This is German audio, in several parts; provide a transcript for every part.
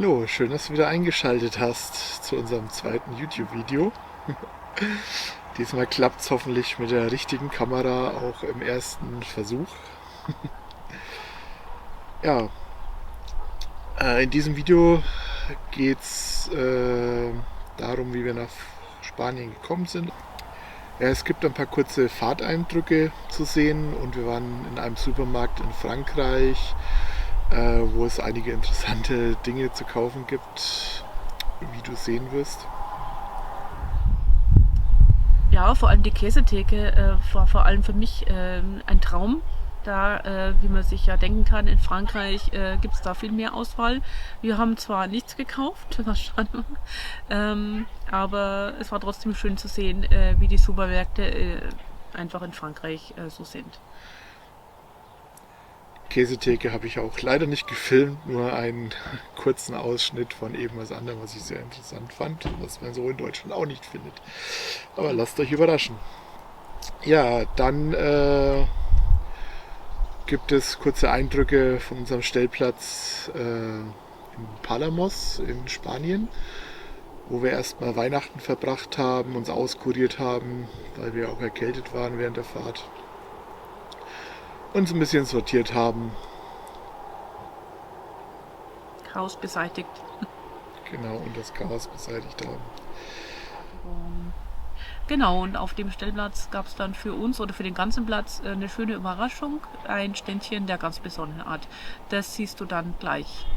Hallo, schön, dass du wieder eingeschaltet hast zu unserem zweiten YouTube-Video. Diesmal klappt es hoffentlich mit der richtigen Kamera auch im ersten Versuch. Ja, in diesem Video geht es darum, wie wir nach Spanien gekommen sind. Ja, es gibt ein paar kurze Fahrteindrücke zu sehen und wir waren in einem Supermarkt in Frankreich, wo es einige interessante Dinge zu kaufen gibt, wie du sehen wirst. Ja, vor allem die Käsetheke war vor allem für mich ein Traum. Da, wie man sich ja denken kann, in Frankreich gibt es da viel mehr Auswahl. Wir haben zwar nichts gekauft, was schade war, aber es war trotzdem schön zu sehen, wie die Supermärkte einfach in Frankreich so sind. Käsetheke habe ich auch leider nicht gefilmt, nur einen kurzen Ausschnitt von eben was anderem, was ich sehr interessant fand, was man so in Deutschland auch nicht findet. Aber lasst euch überraschen. Ja, dann gibt es kurze Eindrücke von unserem Stellplatz in Palamos in Spanien, wo wir erstmal Weihnachten verbracht haben, uns auskuriert haben, weil wir auch erkältet waren während der Fahrt. Uns ein bisschen sortiert haben. Chaos beseitigt. Genau, und das Chaos beseitigt haben. Genau, und auf dem Stellplatz gab es dann für uns oder für den ganzen Platz eine schöne Überraschung, ein Ständchen der ganz besonderen Art. Das siehst du dann gleich.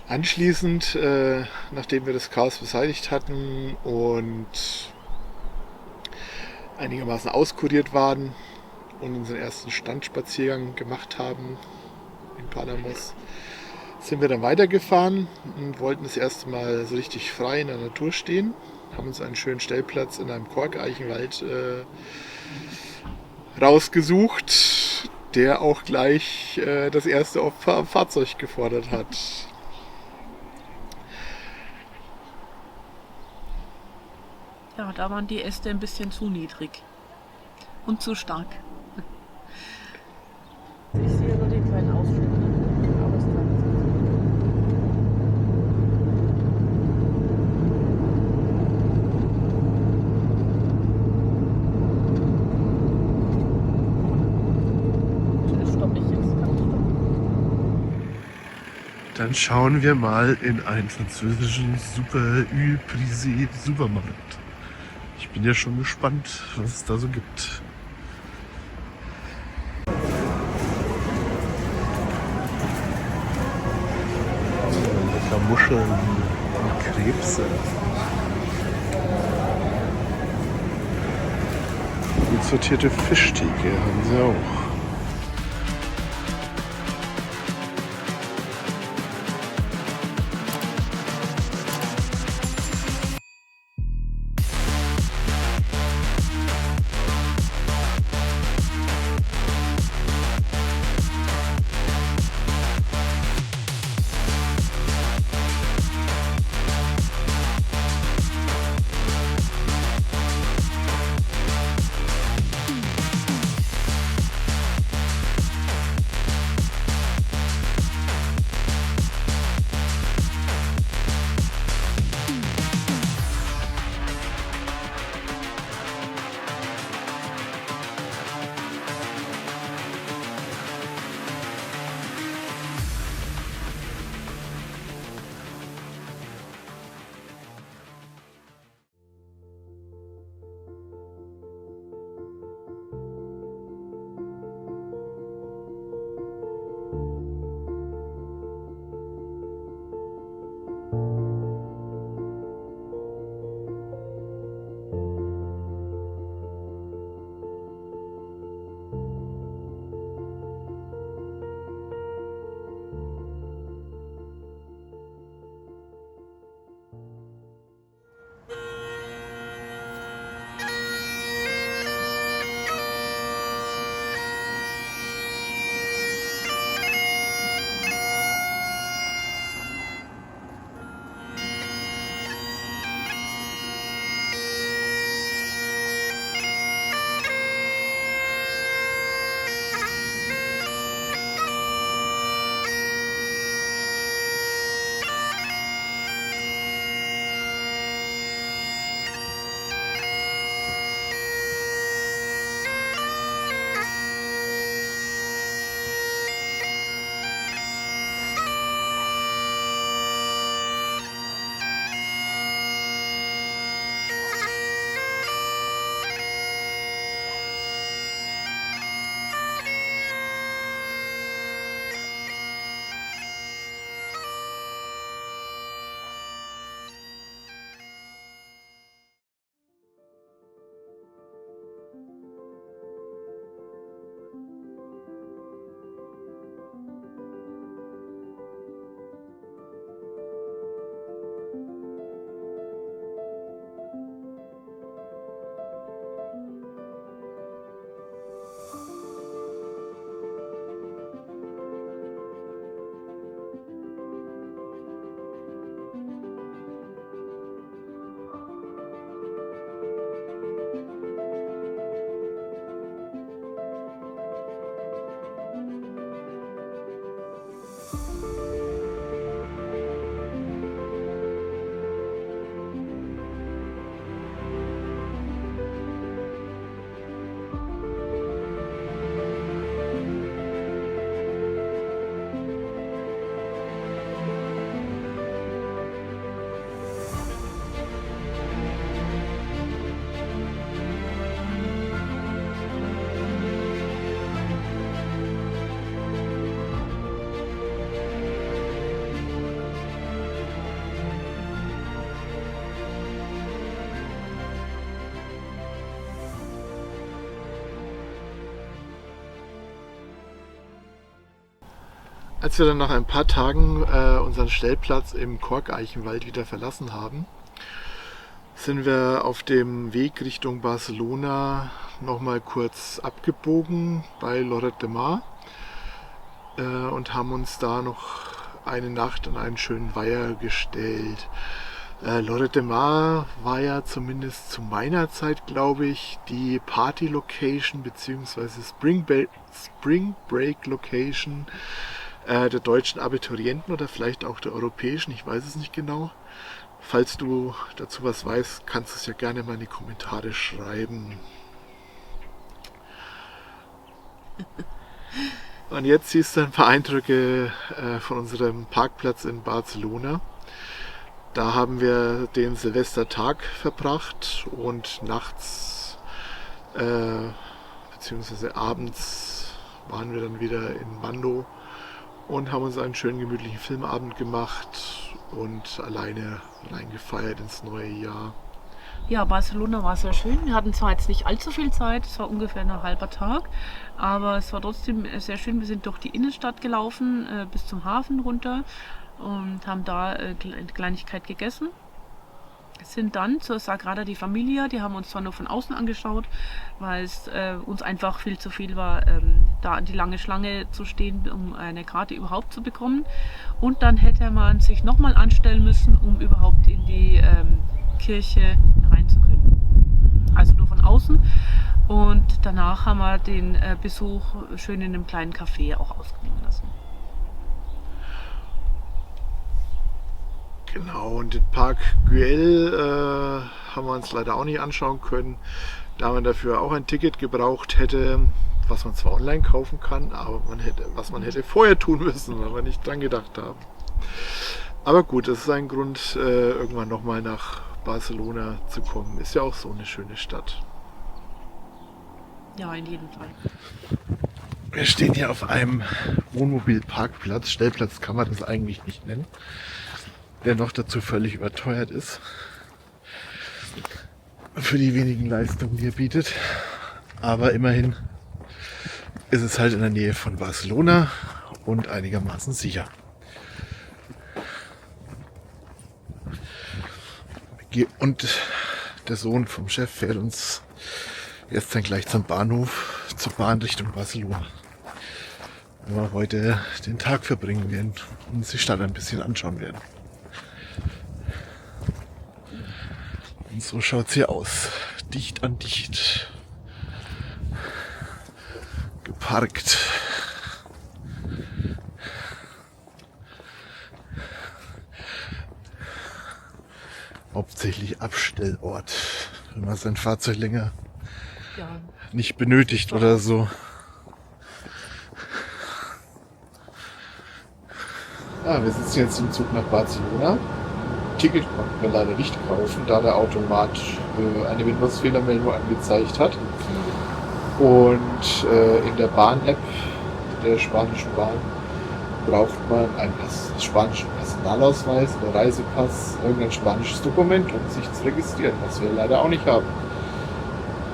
Anschließend, nachdem wir das Chaos beseitigt hatten und einigermaßen auskuriert waren und unseren ersten Standspaziergang gemacht haben in Palamos, sind wir dann weitergefahren und wollten das erste Mal so richtig frei in der Natur stehen. Haben uns einen schönen Stellplatz in einem Korkeichenwald rausgesucht, der auch gleich das erste Opfer am Fahrzeug gefordert hat. Ja, da waren die Äste ein bisschen zu niedrig und zu stark. Ich sehe nur den kleinen Ausschnitt, aber es kann stoppe ich jetzt. Kann ich stoppen? Dann schauen wir mal in einen französischen Super-Ü-Prisé Supermarkt. Ich bin ja schon gespannt, was es da so gibt. Lecker Muscheln und Krebse. Gut sortierte Fischtheke haben sie auch. Als wir dann nach ein paar Tagen unseren Stellplatz im Korkeichenwald wieder verlassen haben, sind wir auf dem Weg Richtung Barcelona nochmal kurz abgebogen bei Lloret de Mar und haben uns da noch eine Nacht an einen schönen Weiher gestellt. Lloret de Mar war ja zumindest zu meiner Zeit, glaube ich, die Party-Location bzw. Spring Break-Location der deutschen Abiturienten oder vielleicht auch der europäischen, ich weiß es nicht genau. Falls du dazu was weißt, kannst du es ja gerne mal in die Kommentare schreiben. Und jetzt siehst du ein paar Eindrücke von unserem Parkplatz in Barcelona. Da haben wir den Silvestertag verbracht und nachts bzw. abends waren wir dann wieder in Mando und haben uns einen schönen gemütlichen Filmabend gemacht und alleine reingefeiert ins neue Jahr. Ja, Barcelona war sehr schön. Wir hatten zwar jetzt nicht allzu viel Zeit, es war ungefähr ein halber Tag, aber es war trotzdem sehr schön. Wir sind durch die Innenstadt gelaufen, bis zum Hafen runter und haben da eine Kleinigkeit gegessen. Sind dann zur Sagrada de Familia, die haben uns zwar nur von außen angeschaut, weil es uns einfach viel zu viel war, da an die lange Schlange zu stehen, um eine Karte überhaupt zu bekommen. Und dann hätte man sich nochmal anstellen müssen, um überhaupt in die Kirche rein zu können. Also nur von außen. Und danach haben wir den Besuch schön in einem kleinen Café auch ausklingen lassen. Genau, und den Park Güell haben wir uns leider auch nicht anschauen können, da man dafür auch ein Ticket gebraucht hätte, was man zwar online kaufen kann, aber was man hätte vorher tun müssen, weil wir nicht dran gedacht haben. Aber gut, das ist ein Grund, irgendwann nochmal nach Barcelona zu kommen. Ist ja auch so eine schöne Stadt. Ja, in jedem Fall. Wir stehen hier auf einem Wohnmobilparkplatz. Stellplatz kann man das eigentlich nicht nennen, der noch dazu völlig überteuert ist für die wenigen Leistungen, die er bietet. Aber immerhin ist es halt in der Nähe von Barcelona und einigermaßen sicher. Und der Sohn vom Chef fährt uns jetzt dann gleich zum Bahnhof, zur Bahn Richtung Barcelona. Wo wir heute den Tag verbringen werden und uns die Stadt ein bisschen anschauen werden. Und so schaut es hier aus. Dicht an dicht. Geparkt. Hauptsächlich Abstellort, wenn man sein Fahrzeug länger nicht benötigt oder so. Wir sitzen jetzt im Zug nach Barcelona. Ticket konnten wir leider nicht kaufen, da der Automat eine Windows-Fehlermeldung angezeigt hat. Und in der Bahn-App der spanischen Bahn braucht man einen spanischen Personalausweis oder Reisepass, irgendein spanisches Dokument, um sich zu registrieren, was wir leider auch nicht haben.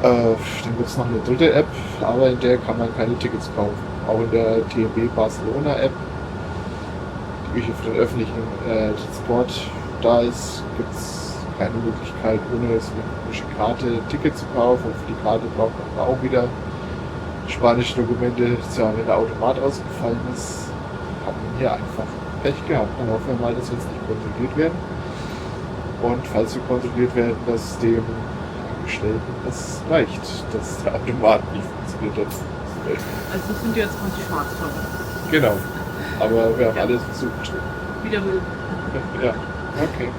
Dann gibt es noch eine dritte App, aber in der kann man keine Tickets kaufen. Auch in der TMB Barcelona App, die hier für den öffentlichen Transport da ist, gibt es keine Möglichkeit, ohne eine spanische Karte ein Ticket zu kaufen. Und für die Karte braucht man auch wieder spanische Dokumente. Tja, wenn der Automat ausgefallen ist, hat man hier einfach Pech gehabt. Dann hoffen wir mal, dass wir jetzt nicht kontrolliert werden. Und falls wir kontrolliert werden, dass dem Angestellten das reicht, dass der Automat nicht funktioniert hat. Also sind wir jetzt quasi Schwarzfahrer. Genau. Aber wir haben alles versucht. Wieder will. Ja, okay.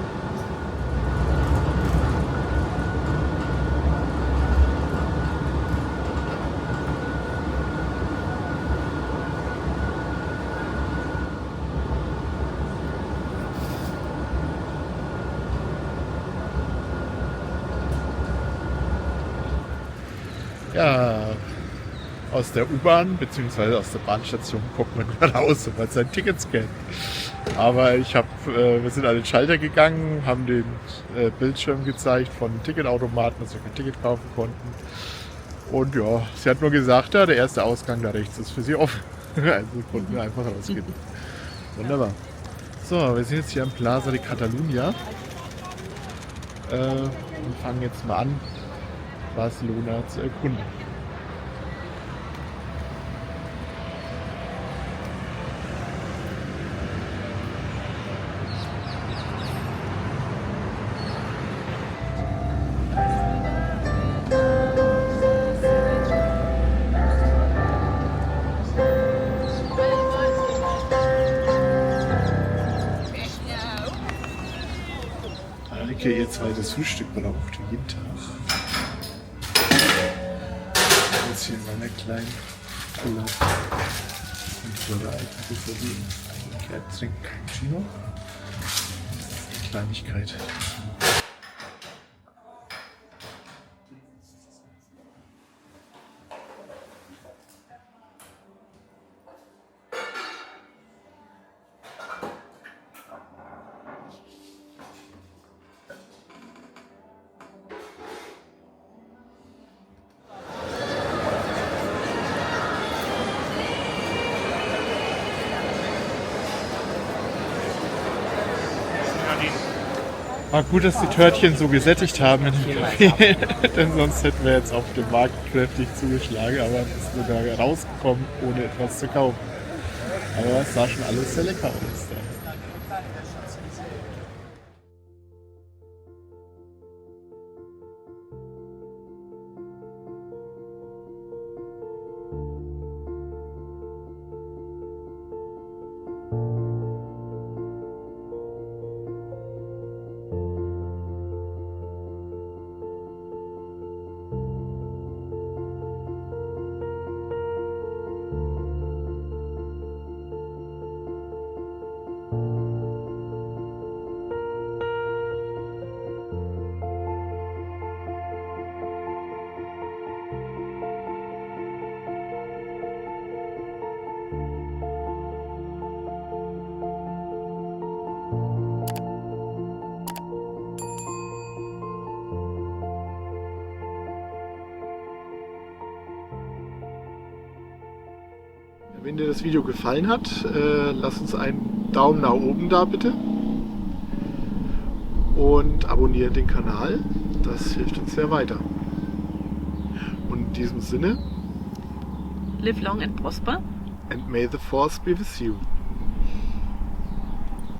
Ja, aus der U-Bahn bzw. aus der Bahnstation guckt man wieder raus und man sein Ticket scannt. Aber wir sind an den Schalter gegangen, haben den Bildschirm gezeigt von Ticketautomaten, dass wir kein Ticket kaufen konnten. Und ja, sie hat nur gesagt, ja, der erste Ausgang da rechts ist für sie offen. Also konnten wir einfach rausgehen. Wunderbar. So, wir sind jetzt hier am Plaza de Catalunya und fangen jetzt mal an, Barcelona zu erkunden. Anike ihr zweites Frühstück braucht, wie jeden Tag. Jetzt hier in meiner kleinen Cola und ich würde eigentlich bevor wir eigentlich trinken Cappuccino. Eine Kleinigkeit. War gut, dass die Törtchen so gesättigt haben in dem Kaffee, denn sonst hätten wir jetzt auf dem Markt kräftig zugeschlagen, aber es ist sogar rausgekommen, ohne etwas zu kaufen. Aber es sah schon alles sehr lecker aus. Wenn dir das Video gefallen hat, lass uns einen Daumen nach oben da bitte und abonniere den Kanal, das hilft uns sehr weiter. Und in diesem Sinne, Live long and prosper. and may the force be with you.